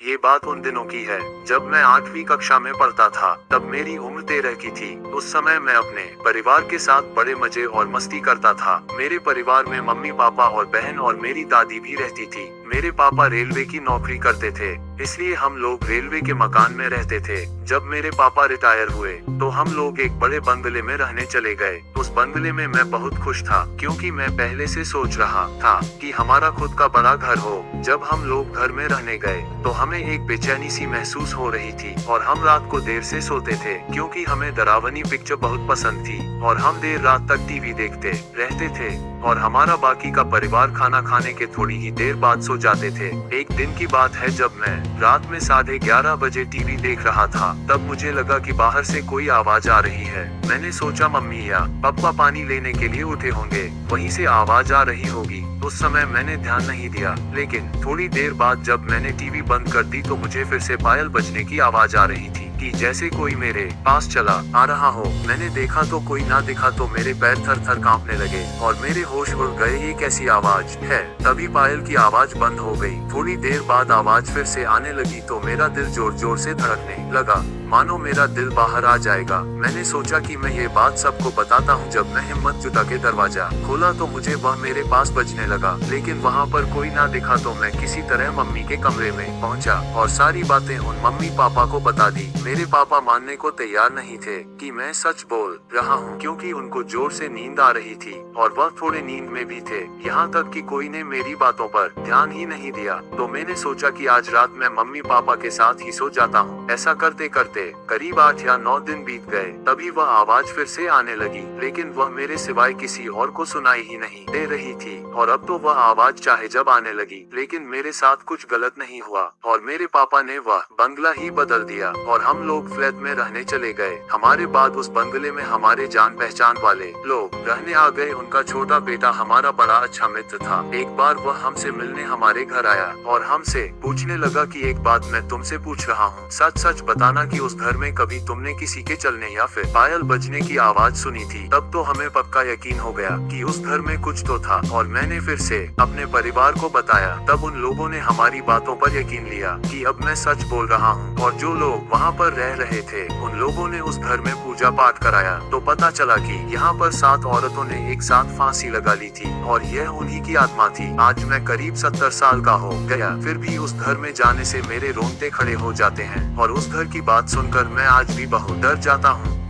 ये बात उन दिनों की है जब मैं 8वीं कक्षा में पढ़ता था। तब मेरी उम्र 13 की थी। उस समय मैं अपने परिवार के साथ बड़े मजे और मस्ती करता था। मेरे परिवार में मम्मी पापा और बहन और मेरी दादी भी रहती थी। मेरे पापा रेलवे की नौकरी करते थे, इसलिए हम लोग रेलवे के मकान में रहते थे। जब मेरे पापा रिटायर हुए तो हम लोग एक बड़े बंगले में रहने चले गए। उस बंगले में मैं बहुत खुश था, क्योंकि मैं पहले से सोच रहा था कि हमारा खुद का बड़ा घर हो। जब हम लोग घर में रहने गए तो हमें एक बेचैनी सी महसूस हो रही थी और हम रात को देर से सोते थे, क्योंकि हमें डरावनी पिक्चर बहुत पसंद थी और हम देर रात तक टीवी देखते रहते थे और हमारा बाकी का परिवार खाना खाने के थोड़ी ही देर बाद सो जाते थे। एक दिन की बात है जब मैं रात में 11:30 बजे टीवी देख रहा था, तब मुझे लगा कि बाहर से कोई आवाज आ रही है। मैंने सोचा मम्मी या पापा पानी लेने के लिए उठे होंगे, वहीं से आवाज आ रही होगी। उस समय मैंने ध्यान नहीं दिया, लेकिन थोड़ी देर बाद जब मैंने टीवी बंद कर दी तो मुझे फिर से पायल बजने की आवाज आ रही थी कि जैसे कोई मेरे पास चला आ रहा हो। मैंने देखा तो कोई ना दिखा तो मेरे पैर थर थर कांपने लगे और मेरे होश उड़ गए। ये कैसी आवाज है? तभी पायल की आवाज बंद हो गई। थोड़ी देर बाद आवाज फिर से आने लगी तो मेरा दिल जोर जोर से धड़कने लगा, मानो मेरा दिल बाहर आ जाएगा। मैंने सोचा कि मैं ये बात सबको बताता हूँ। जब मैं हिम्मत जुटा के दरवाजा खोला तो मुझे वह मेरे पास बजने लगा, लेकिन वहाँ पर कोई ना दिखा तो मैं किसी तरह मम्मी के कमरे में पहुँचा और सारी बातें उन मम्मी पापा को बता दी। मेरे पापा मानने को तैयार नहीं थे कि मैं सच बोल रहा हूँ, क्योंकि उनको जोर से नींद आ रही थी और वह थोड़े नींद में भी थे। यहाँ तक कि कोई ने मेरी बातों पर ध्यान ही नहीं दिया। तो मैंने सोचा कि आज रात मैं मम्मी पापा के साथ ही सो जाता हूँ। ऐसा करते करते करीब 8 या 9 दिन बीत गए। तभी वह आवाज फिर से आने लगी, लेकिन वह मेरे सिवाय किसी और को सुनाई ही नहीं दे रही थी। और अब तो वह आवाज चाहे जब आने लगी, लेकिन मेरे साथ कुछ गलत नहीं हुआ और मेरे पापा ने वह बंगला ही बदल दिया और हम लोग फ्लैट में रहने चले गए। हमारे बाद उस बंगले में हमारे जान पहचान वाले लोग रहने आ गए। उनका छोटा बेटा हमारा बड़ा अच्छा मित्र था। एक बार वह हमसे मिलने हमारे घर आया और हमसे पूछने लगा कि एक बात मैं तुमसे पूछ रहा हूँ, सच सच बताना कि उस घर में कभी तुमने किसी के चलने या फिर पायल बजने की आवाज सुनी थी? तब तो हमें पक्का यकीन हो गया कि उस घर में कुछ तो था और मैंने फिर से अपने परिवार को बताया। तब उन लोगों ने हमारी बातों पर यकीन लिया कि अब मैं सच बोल रहा हूँ और जो लोग वहाँ पर रह रहे थे उन लोगों ने उस घर में पूजा पाठ कराया। तो पता चला कि यहाँ पर 7 औरतों ने एक साथ फांसी लगा ली थी और यह उन्हीं की आत्मा थी। आज मैं करीब 70 साल का हो गया, फिर भी उस घर में जाने से मेरे रोंगटे खड़े हो जाते हैं और उस घर की बात सुनकर मैं आज भी बहुत डर जाता हूँ।